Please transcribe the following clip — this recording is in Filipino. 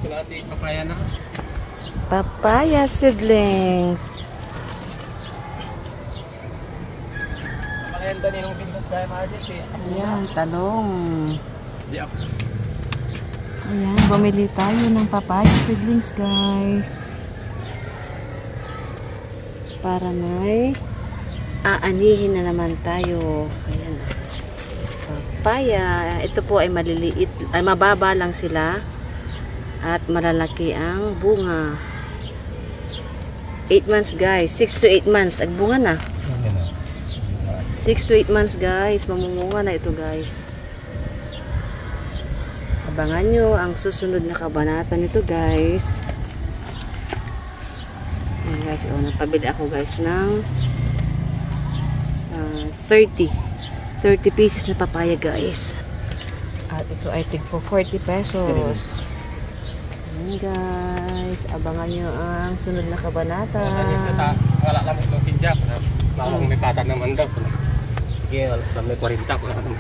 Papaya na. Papaya seedlings. Makayanda ninong pindot tayo majit eh. Ayan, talong. Di ako. Ayan, bumili tayo ng papaya seedlings, guys. Para may aanihin na naman tayo. Ayan. Papaya. Ito po ay maliliit. Ay mababa lang sila. At malalaki ang bunga. 8 months, guys. 6 to 8 months. Agbunga na. 6 to 8 months, guys. Mamumunga na ito, guys. Abangan nyo ang susunod na kabanata nito, guys. Ayan, guys. O, napabili ako, guys, ng 30 pieces na papaya, guys. At ito ay tig for 40 pesos. Ayan, guys. Abangan nyo ang sunod na kabanata. Wala lang itong kinjak. May patan naman daw. Sige, may 40 ko naman.